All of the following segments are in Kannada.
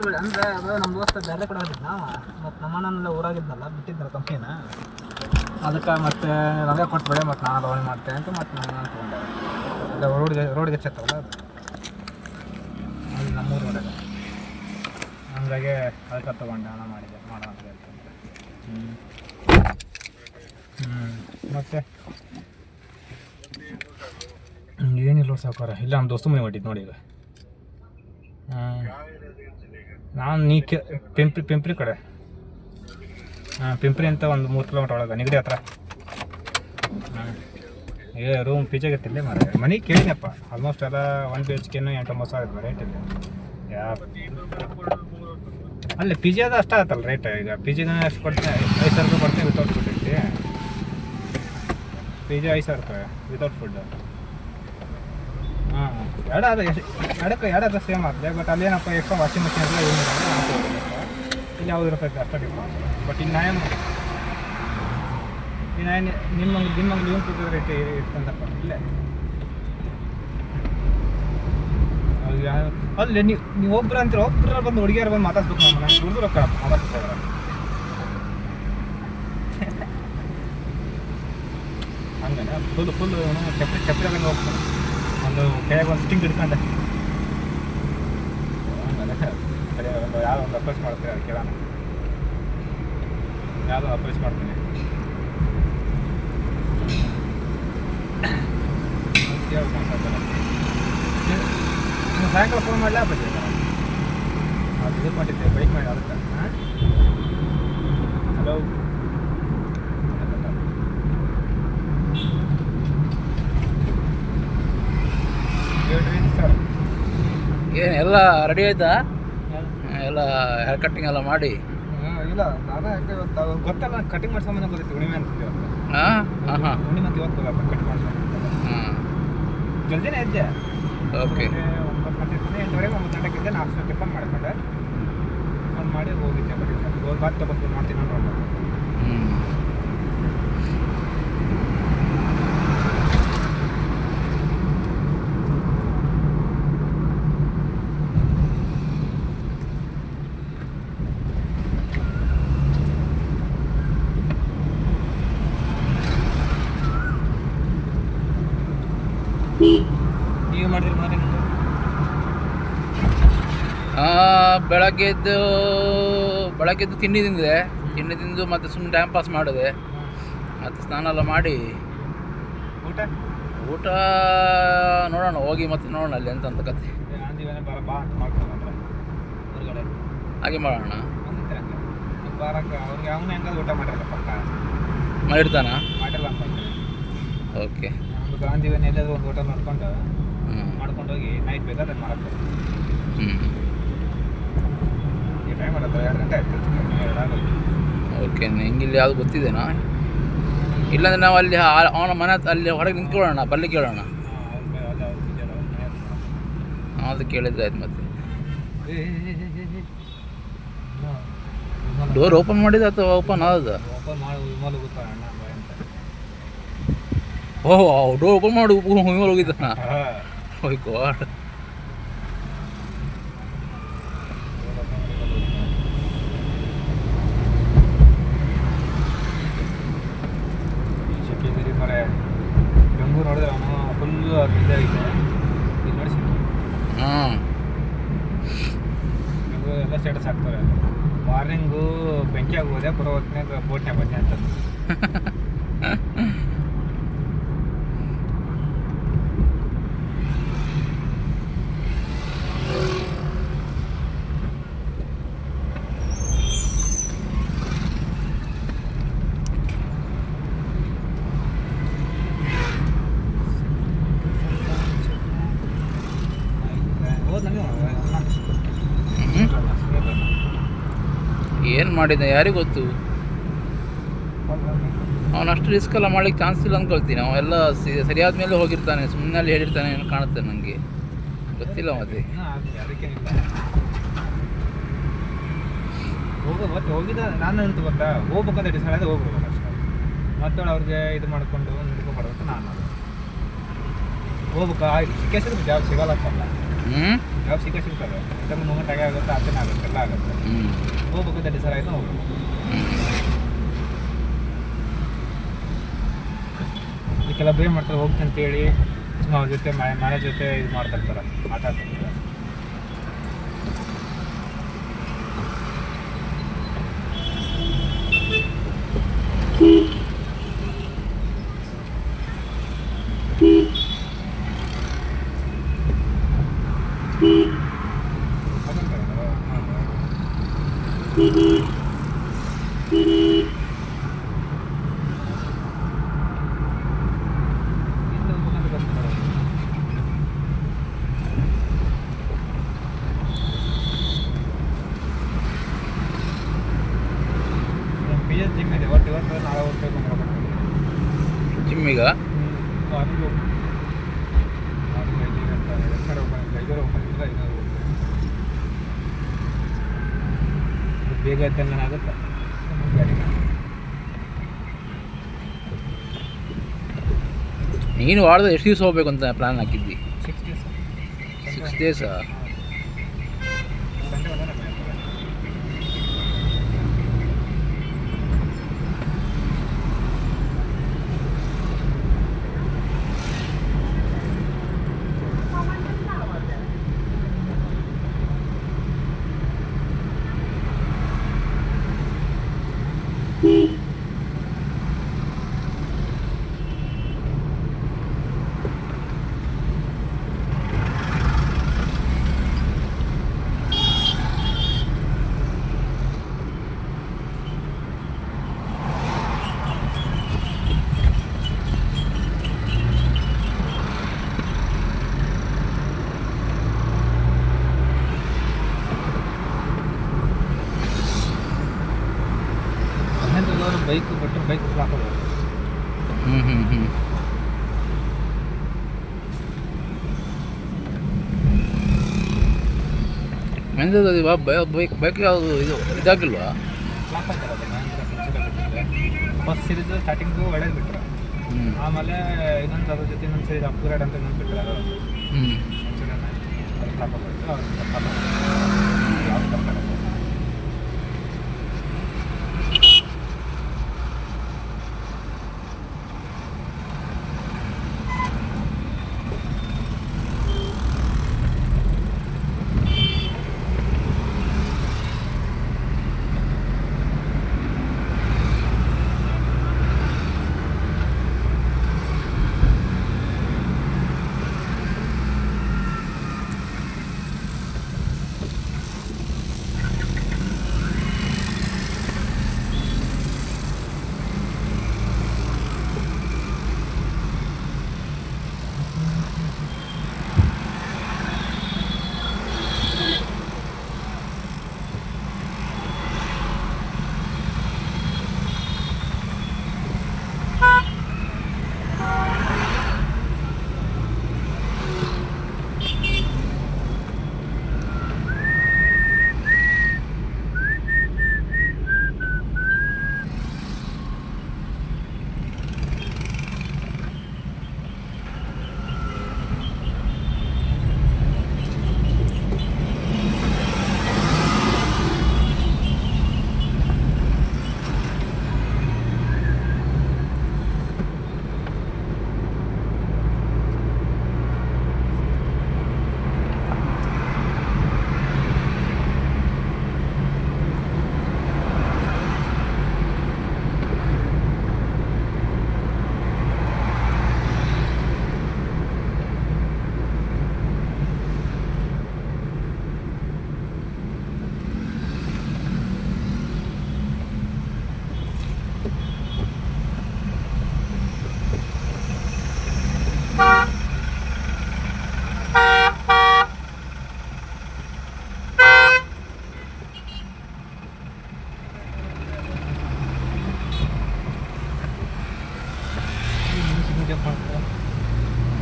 ಅಂದರೆ ಅದು ನಮ್ಮ ದೋಸ್ತ ಬೇರೆ ಕಡೆ ಹೋಗಿದ್ದ ಮತ್ತು ನಮ್ಮನ್ನೆಲ್ಲ ಊರಾಗಿದ್ನಲ್ಲ ಬಿಟ್ಟಿದ್ದಲ್ಲ ಕಂಪ್ನಿನ ಅದಕ್ಕೆ ಮತ್ತೆ ರವೆ ಕೊಟ್ಬಿಡೆ ಮತ್ತು ನಾನು ಲೋನ್ ಮಾಡ್ತೇನೆ ಅಂತ ಮತ್ತು ನಾನು ತೊಗೊಂಡೆ ಅಲ್ಲ ರೋಡ್ಗೆ ಚೆತ್ತಲ್ಲ ಅದು ಅದು ನಮ್ಮೂರು ಹೊರಗೆ ಹಂಗಾಗಿ ಅದಕ್ಕೆ ತೊಗೊಂಡೆ ಹಣ ಮಾಡಿದೆ ಮಾಡೋ ಅಂತ ಹೇಳ್ತಂದ್ರೆ ಮತ್ತು ಏನಿಲ್ಲ ಸಾವುಕಾರ ಇಲ್ಲ ನಮ್ಮ ದೋಸ್ತು ಮನೆ ಹೊಟ್ಟಿದ್ದು ನೋಡಿ ಈಗ ನಾನು ಪಿಂಪ್ರಿ ಕಡೆ ಪಿಂಪ್ರಿ ಅಂತ ಒಂದು 3 ಕಿಲೋಮೀಟ್ರ್ ಒಳಗೆ ನಿಗಡಿ ಹತ್ರ ರೂಮ್ ಪಿಜಾಗೆ ಇತ್ತಿಲ್ಲ ಮನೆ ಕೇಳಿನಪ್ಪ ಆಲ್ಮೋಸ್ಟ್ ಎಲ್ಲ 1 BHK 8-9 ರೇಟ್ ಇದೆ ಅಲ್ಲಿ ಪಿ ಜಿ ಅದು ಅಷ್ಟೇ ಆಯ್ತಲ್ಲ ರೇಟ್ ಈಗ ಪಿ ಜಿಗೆ ಅಷ್ಟು ಕೊಡ್ತೀನಿ 5,000 ರೂಪಾಯಿ ಕೊಡ್ತೀನಿ ವಿತೌಟ್ ಫುಡ್ ಐತಿ ಪಿ ಜಿ 5,000 ರೂಪಾಯಿ ವಿತೌಟ್ ಫುಡ್ ಹಾಂ ಎರಡಾದ ಸೇಮ್ ಆಗ್ತದೆ ಬಟ್ ಅಲ್ಲೇನಪ್ಪ ಎಕ್ಸ್ಟ್ರಾ ವಾಷಿಂಗ್ ಮಿಷಿನ್ ಎಲ್ಲ ಏನಿಲ್ಲ ಇಲ್ಲಿ ಯಾವ್ದು ಇರ್ತೈತೆ ಅಷ್ಟೇ ಡಿಫ್ರೆನ್ಸ್ ಬಟ್ ಇನ್ನು ನಿಮ್ಮಂಗೆ ಏನು ಕೂತಿದ್ರೆ ರೇಟ್ ಇರ್ತಂತಪ್ಪ ಇಲ್ಲೇ ಅಲ್ಲಿ ನೀವು ಒಬ್ಬರು ಅಂತೀರ ಒಬ್ಬರ ಬಂದು ಹುಡುಗಿಯರು ಬಂದು ಮಾತಾಡ್ಸ್ಬೇಕು ನಾನು ಹುಡುಗರು ರೊಕ್ಕ ಮಾತಾಡ್ಸ್ತಾರೆ ಹಂಗನೆ ಫುಲ್ ಚಪ್ಪಲಿ ಆದಂಗೆ ಹೋಗ್ತಾನೆ ಒಂದು ಕೈಯಾಗ ಒಂದು ಸ್ಟಿಂಗ್ ಹಿಡ್ಕೊಂಡೆ ಸರಿ ಒಂದು ಯಾವುದೋ ಒಂದು ಅಪ್ರೋಚ್ ಮಾಡ್ತೀವಿ ಅದು ಕೇಳೋಣ ಯಾವುದೋ ಅಪ್ರೋಚ್ ಮಾಡ್ತೀನಿ ಸಾಯಂಕಾಲ ಫೋನ್ ಮಾಡಲೇ ಬಜ್ಜಿ ಅದು ಇದು ಮಾಡಿದ್ದೆ ಬೈಕ್ ಮಾಡಿ ಅದಕ್ಕೆ ಹಲೋ ಹೇಳ್ರಿ ಸರ್ ಏನು ಎಲ್ಲ ರೆಡಿ ಆಯ್ತಾ ಎಲ್ಲ ಹೇರ್ ಕಟ್ಟಿಂಗ್ ಎಲ್ಲ ಮಾಡಿ ಇಲ್ಲ ನಾನೇ ಯಾಕೆ ಇವತ್ತು ಗೊತ್ತಲ್ಲ ಕಟಿಂಗ್ ಮಾಡ್ಸೋಮನೆ ಗೊತ್ತಿತ್ತು ಹುಣ್ಣಿಮೆ ಅಂತ ಹಾಂ ಹುಣ್ಣಿಮೆ ಅಂತ ಇವತ್ತು ಕಟ್ ಮಾಡ್ಸೋ ಹಾಂ ಜಲ್ದಿನೇ ಇದ್ದೆ ಓಕೆ 9 ಗಂಟೆ 8:30 9 ಗಂಟೆಗೆ ಇದ್ದೆ ನಾಲ್ಕು ಟಿಫನ್ ಮಾಡಿಕೊಂಡೆ ಫೋನ್ ಮಾಡಿ ಹೋಗಿದ್ದೆ ಬರೀ ಬಾತ್ ತಗೊಂಡು ಮಾಡ್ತೀನಿ ನಾನು ನೀವು ಮಾಡಿದ್ರಿ ಮಾಡಿ ಬೆಳಗ್ಗೆದ್ದು ತಿಂಡಿ ತಿಂದು ಮತ್ತು ಸುಮ್ಮನೆ ಟೈಮ್ ಪಾಸ್ ಮಾಡಿದೆ ಮತ್ತು ಸ್ನಾನ ಎಲ್ಲ ಮಾಡಿ ಊಟ ನೋಡೋಣ ಹೋಗಿ ಮತ್ತೆ ನೋಡೋಣ ಅಲ್ಲಿ ಅಂತ ಕತೆ ಹಾಗೆ ಮಾಡೋಣ ಮಾಡಿರ್ತಾನ ಓಕೆ ಗಾಂಧಿವನ್ ಎಲ್ಲಾದರೂ ಒಂದು ಹೋಟೆಲ್ ನೋಡ್ಕೊಂಡು ಮಾಡ್ಕೊಂಡು ಹೋಗಿ ನೈಟ್ ಬೇಕಾದ್ರೆ ಮಾಡಕ್ಕೆ ಈ ಟೈಮ್ ಮಾಡೋದು 2 ಗಂಟೆ ಆಯ್ತು ಓಕೆ ನಿಂಗಿಲ್ಲಿ ಯಾವುದು ಗೊತ್ತಿದೆನಾ ಇಲ್ಲಾಂದ್ರೆ ನಾವು ಅಲ್ಲಿ ಅವನ ಮನೆ ಅಲ್ಲಿ ಹೊರಗೆ ನಿಂತ್ಕೊಳ್ಳೋಣ ಬಲ್ಲಿ ಕೇಳೋಣ ಅದು ಕೇಳಿದ್ರೆ ಆಯ್ತು ಮತ್ತೆ ಡೋರ್ ಓಪನ್ ಮಾಡಿದ ಅಥವಾ ಓಪನ್ ಆದ ಓಪನ್ ಮಾಡಿ ವಿಮಲ್ ಹೋಗುತ್ತಾ ಅಣ್ಣ ಓಹ್ ಡೋರ್ ಓಪನ್ ಮಾಡಿ ವಿಮಲ್ ಹೋಗಿದ್ದಾನ ಓಯ್ ಗಾಡ್ ಬೆಂಗಳೂರು ನೋಡಿದ್ರೆ ಅವನು ಫುಲ್ಲು ಇದಾಗಿದೆ ಇಲ್ಲಿ ನೋಡಿಸಿ ಹಾಂ ಬೆಂಗಳೂರು ಎಲ್ಲ ಸ್ಟೇಟಸ್ ಹಾಕ್ತಾರೆ ಮಾರ್ನಿಂಗು ಬೆಂಕಿ ಆಗೋದೆ ಬರೋ ಹೊತ್ತಿನಾಗ ಬೋಟ್ನ್ಯಾಗ ಬಂದೆ ಅಂತಂದು ಏನು ಮಾಡಿದ್ದೆ ಯಾರಿಗೂ ಗೊತ್ತು ಅವನು ಅಷ್ಟು ರಿಸ್ಕ್ ಎಲ್ಲ ಮಾಡ್ಲಿಕ್ಕೆ ಚಾನ್ಸ್ ಇಲ್ಲ ಅಂದ್ಕೊಳ್ತೀನಿ ಅವೆಲ್ಲ ಸರಿಯಾದ ಮೇಲೆ ಹೋಗಿರ್ತಾನೆ ಸುಮ್ಮನೆ ಅಲ್ಲಿ ಹೇಳಿರ್ತಾನೆ ಏನು ಕಾಣುತ್ತೆ ನನಗೆ ಗೊತ್ತಿಲ್ಲ ಮತ್ತೆ ಹೋಗಿದ್ದ ನಾನು ಅಂತ ಗೊತ್ತಾ ಹೋಗ್ಬೇಕಂತ ಡಿಸೈಡ್ ಆದ್ರೆ ಹೋಗ್ಬೇಕು ಅಷ್ಟೇ ಮತ್ತೆ ಅವ್ರಿಗೆ ಇದು ಮಾಡ್ಕೊಂಡು ನಿಡ್ಕೊಬಾರ್ದು ಅಂತ ನಾನು ಹೋಗ್ಬೇಕಾ ಸಿಕ್ಕೇಸಿದ್ರೆ ಜಾಬ್ ಸಿಗಲ್ಲತ್ತಲ್ಲ ಹ್ಞೂ ಜಾಬ್ ಸಿಗ್ತವೆ ಯಾಕಂದ್ರೆ ಮೂಮೆಂಟ್ ಆಗೇ ಆಗುತ್ತೆ, ಆಚೆನೇ ಆಗುತ್ತೆ, ಎಲ್ಲ ಆಗುತ್ತೆ. ಹೋಗ್ಬೇಕು ಡಿಸೈಡ್ ಆಯಿತು ಹೋಗ್ಬೇಕು. ಇದಕ್ಕೆಲ್ಲ ಬೇರೆ ಮಾಡ್ತಾರೆ ಹೋಗ್ತೀನಿ ಅಂತೇಳಿ ಸುಮ್ಮನೆ ಅವ್ರ ಜೊತೆ ಮನೆ ಜೊತೆ ಇದು ಮಾಡ್ತಿರ್ತಾರೆ, ಮಾತಾಡ್ತಿರ್ತಾರೆ. ಜಿಮ್ ಇದೆ ಇವತ್ತು ನಾಳೆ ಹೋಗ್ಬೇಕು ಜಿಮ್ಮಿಗ ಬೇಗ ಆಗುತ್ತೆ. ನೀನು ವಾರದ ಎಷ್ಟು ದಿವಸ ಹೋಗ್ಬೇಕು ಅಂತ ಪ್ಲ್ಯಾನ್ ಹಾಕಿದ್ದಿ? 6 days. 6 ಡೇಸಾ? ಬೈಕ್ ಹಾಕೋದು. ಬೈಕ್ ಯಾವುದು ಇದು ಇದಾಗಿಲ್ವಾ? ಫ್ಲಾಪ್ ಆಗ್ತಾರೆ ಫಸ್ಟ್ ಸೀರೀಸ್ ಸ್ಟಾರ್ಟಿಂಗು ಒಳ್ಳೇದು ಬಿಟ್ಟರು, ಆಮೇಲೆ ಇನ್ನೊಂದು ಅದ್ರ ಜೊತೆ ಇನ್ನೊಂದು ಸೀರೀಸ್ ಅಪ್ಗ್ರೇಡ್ ಅಂತ ಇನ್ನೊಂದು ಬಿಟ್ಟರೆ ಅದು ಫ್ಲಾಪ್ ಆಗೋಯ್ತು. ಯಾವ್ದು ಬರ್ತಾರೆ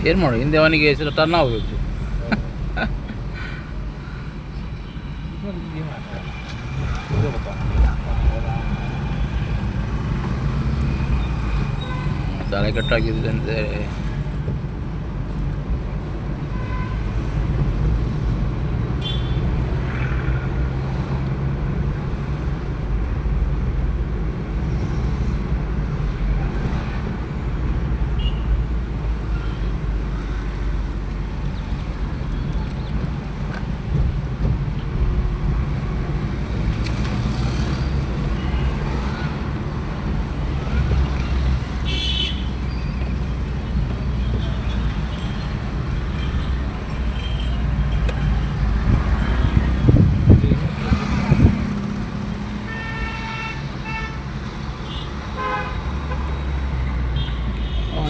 ಏನು ಮಾಡು, ಹಿಂದೆ ಅವನಿಗೆ ಟರ್ನ್ ಆಗಬೇಕು. ತಲೆ ಕಟ್ಟಾಗಿದ್ದಂತೆ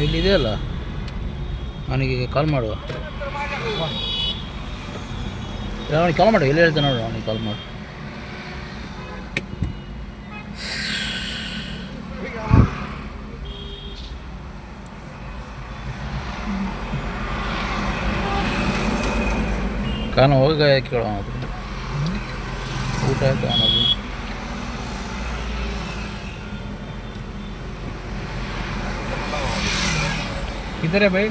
ಇಲ್ಲಿದೆಯಲ್ಲ, ಅವನಿಗೆ ಕಾಲ್ ಮಾಡುವ. ಅವನಿಗೆ ಕಾಲ್ ಮಾಡು, ಎಲ್ಲಿ ಹೇಳ್ತಾನೆ ನೋಡು, ಅವನಿಗೆ ಕಾಲ್ ಮಾಡು. ಕಾರಣ ಹೋಗ ಕೇಳೋ ಅದು ಊಟ ಆಯ್ತು ಅನ್ನೋದು. किधर है भाई?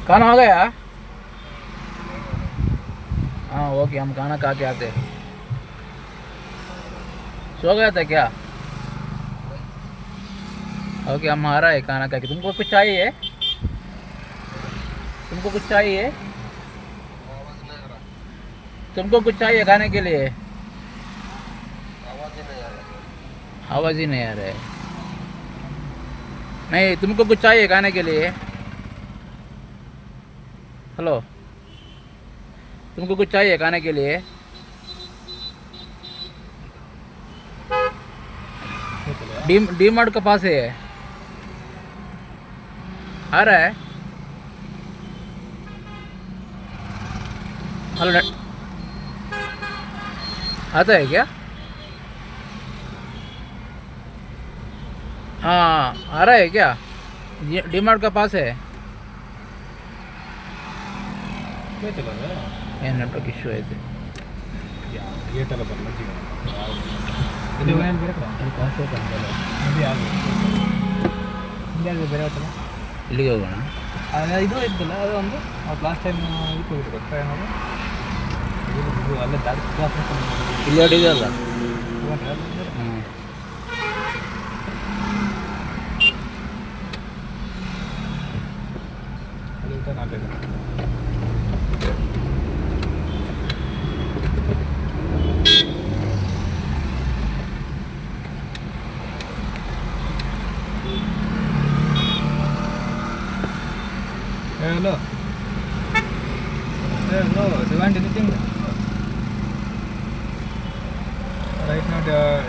खाना हो गया? हाँ ओके, हम खाना खा के आते. सो गया था क्या? ओके, हम आ रहा है खाना खा के. तुमको कुछ चाहिए? तुमको कुछ चाहिए? तुमको कुछ चाहिए खाने के लिए? आवाज़ ही नहीं आ रहा है. नहीं, तुमको कुछ चाहिए खाने के लिए? हेलो, तुमको कुछ चाहिए खाने के लिए? डी मार्ट के पास है. आ रहा है? हेलो, आता है क्या? हाँ, आ रहा है क्या? डी मार्ट का पास है. ಏನು ನೆಟ್ವರ್ಕ್ ಇಶ್ಯೂ ಐತೆ. ಗೇಟೆಲ್ಲ ಬರಲ್ಲ ಬೇರೆ ಆಯ್ತಲ್ಲ. ಇಲ್ಲಿಗೆ ಹೋಗೋಣ. ಇದು ಇದ್ದಲ್ಲ ಅದು ಒಂದು ಲಾಸ್ಟ್ ಟೈಮ್ ಇದಕ್ಕೆ ಹೋಗಿದ್ದು ಗೊತ್ತಾ ಏನದು, ಅಲ್ಲೇ ದಾರಿ ಕ್ರಾಸ್ ಇಲ್ಲಿ ಅಡಿದೆಯಲ್ಲ. ಹ್ಞೂ, Hello. Hello. Do you want anything? Right now,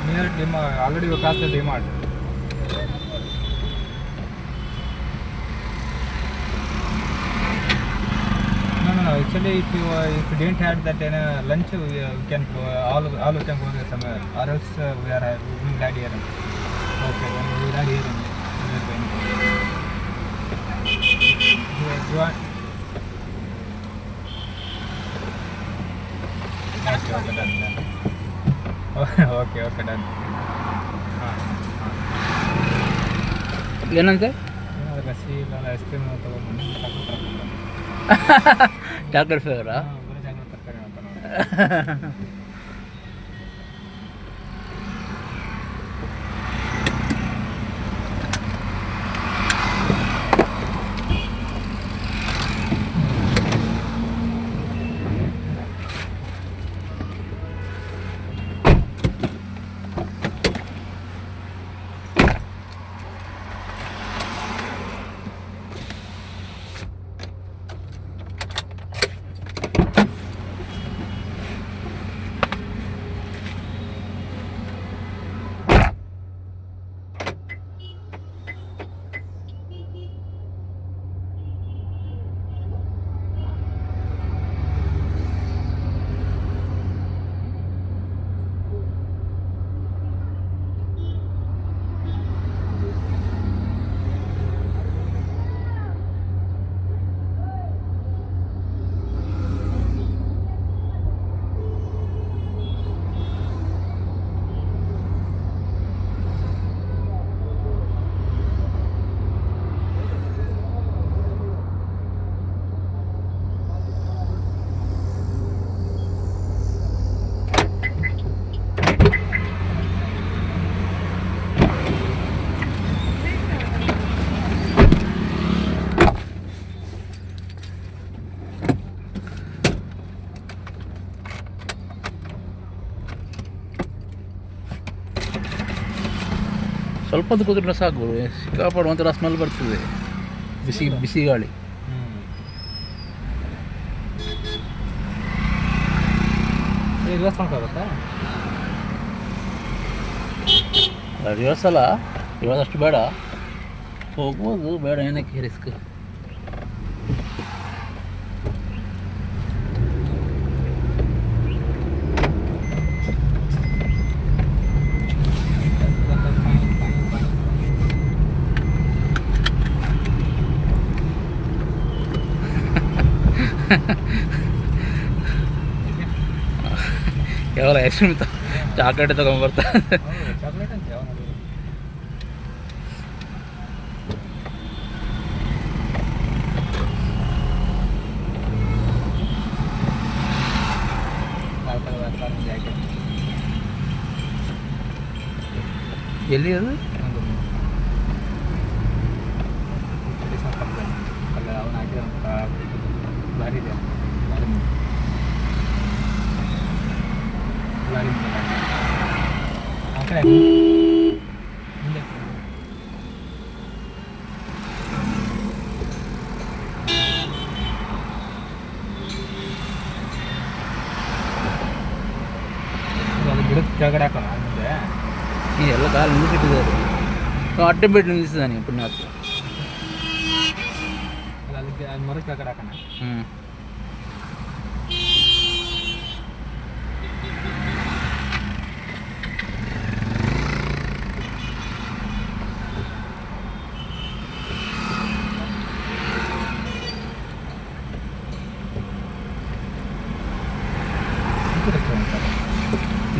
near DMart. Already you passed the DMart. No. Actually, if you didn't have that lunch, we can go, all we can go there somewhere. Or else we will add here. Okay, then we will add here. You want? Okay, done. Okay, done. ಏನಂತೆ? ಲಸ್ಸಿ ಇಲ್ಲ ಐಸ್ ಕ್ರೀಮ್ ತಗೊಂಡು ಚಾಕ್ಲೇಟ್ ಫ್ಲೇವರಾ? ಬರೀ ಚಾಕ್ಲೇಟ್ ತರ್ಕಾರಿ ಅಂತ. ಸ್ವಲ್ಪ ಹೊತ್ತು ಕೂತ್ರೆ ಸಾಕು, ಸಿಕ್ಕಾಪಡು ಒಂಥರ ಸ್ಮೆಲ್ ಬರ್ತದೆ, ಬಿಸಿ ಗಾಳಿ. ರಿವರ್ಸ್ ಮಾಡೋಕ್ಕಾಗುತ್ತಾ? ರಿವರ್ಸ್ ಅಲ್ಲ, ರಿವರ್ಸ್ ಅಷ್ಟು ಬೇಡ. ಹೋಗ್ಬೋದು, ಬೇಡ ಏನಕ್ಕೆ ರಿಸ್ಕ್. ಯಾವಾಗ ಎಷ್ಟು ಚಾಕ್ಲೇಟ್ ತೊಗೊಂಡ್ಬರ್ತಾರೆ. ಚಾಕ್ಲೇಟ್ ಅಂತ ಯಾವ ಎಲ್ಲಿ ಅದು? ಅವನು ಹಾಕಿದ ಭಾರಿ ಇದೆ. ಆ ಕಡೆ ಮುಂದೆ ಅದು ಗಿಡದ ಕೆಳಗಡೆ ಹಾಕೋಣ ಮುಂದೆ. ಈ ಎಲ್ಲ ಕಾಲು ನಿಲ್ಲಿಸಿಟ್ಟಿದ್ದಾರೆ. ಅಡ್ಡ ಬಿಟ್ಟು ನಿಲ್ಲಿಸಿದ್ದಾನೆ ಪುಣ್ಯಾತ್ಮ. ಅದಕ್ಕೆ ಅದು ಮರದ ಕೆಳಗಡೆ ಹಾಕೋಣ. ಹ್ಞೂ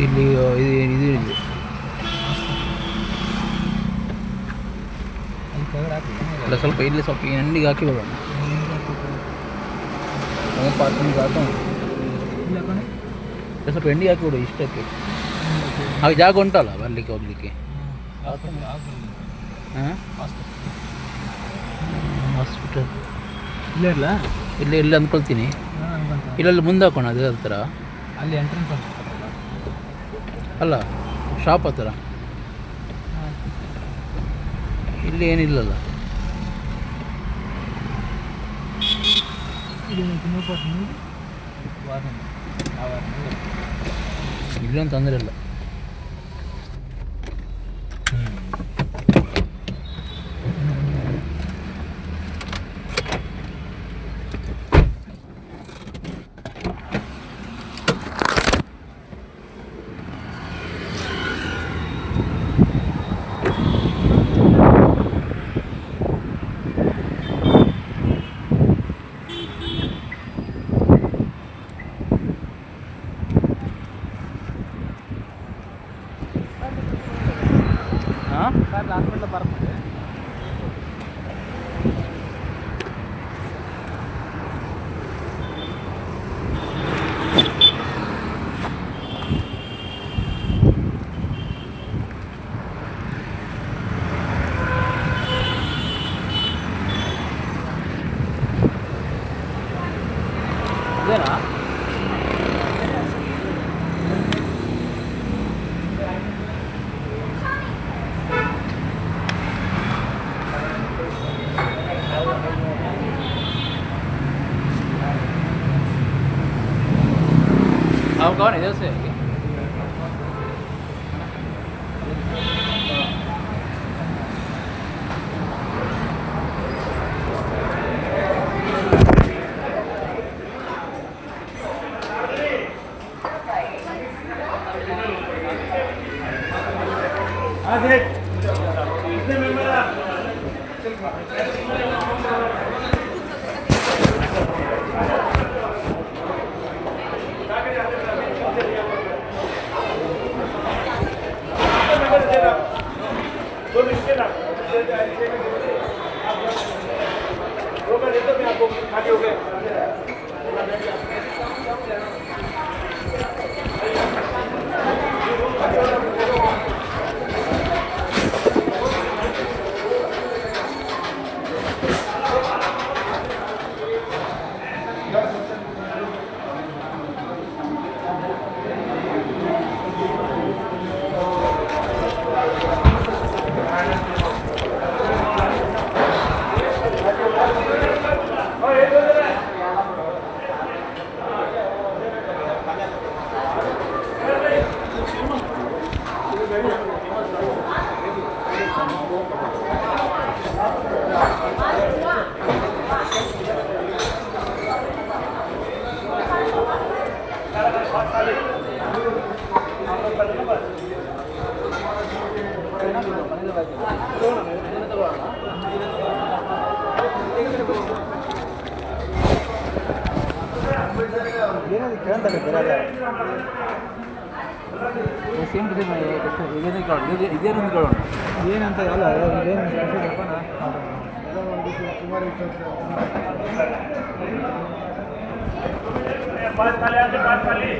ಇಲ್ಲಿ ಇದು ಇದೆ. ಅಲ್ಲಿ ಕೆಳಗಡೆ ಹಾಕಿ ಅಲ್ಲ ಸ್ವಲ್ಪ ಇಲ್ಲಿ ಸ್ವಲ್ಪ ಈ ಹಂಡಿಗೆ ಹಾಕಿ ಬರೋಣ. ಪಾರ್ಕಿಂಗ್ ಹಾಕೋಣ. ಇಲ್ಲ ಕಣೆ ಸ್ವಲ್ಪ ಎಂಡಿಗೆ ಹಾಕಿ ಬಿಡು ಇಷ್ಟಕ್ಕೆ. ಹಾಗೆ ಜಾಗ ಉಂಟಲ್ಲ ಬರಲಿಕ್ಕೆ ಹೋಗ್ಲಿಕ್ಕೆ. ಹಾಂ ಹಾಸ್ಪಿಟಲ್ ಇಲ್ಲೇ ಇರಲ್ಲ. ಇಲ್ಲಿ ಅಂದ್ಕೊಳ್ತೀನಿ. ಇಲ್ಲೆಲ್ಲ ಮುಂದೆ ಹಾಕೋಣ ಅದೇ ಹತ್ರ. ಅಲ್ಲಿ ಎಂಟ್ರೆನ್ಸ್ ಅಂತ ಅಲ್ಲ ಶಾಪ್ ಹತ್ರ. ಇಲ್ಲಿ ಏನಿಲ್ಲಲ್ಲ. ಇಲ್ಲೊಂದು ತೊಂದರೆ ಇಲ್ಲ. ಹಾಸ್ಪಿಟ್ಲ್ ಬರ್ತದೆ. ಇದೇನಾ? आप कौन इधर से? ಏನಾದ್ರು ಕೇಳ್ತಾರೆ ಬೇರೆ ಸೇಮ್ ಇದೇನು ಕೇಳೋಣ ಇದೇನೊಂದು ಕೇಳೋಣ ಏನಂತ ಅಲ್ಲ ಏನು पास खाली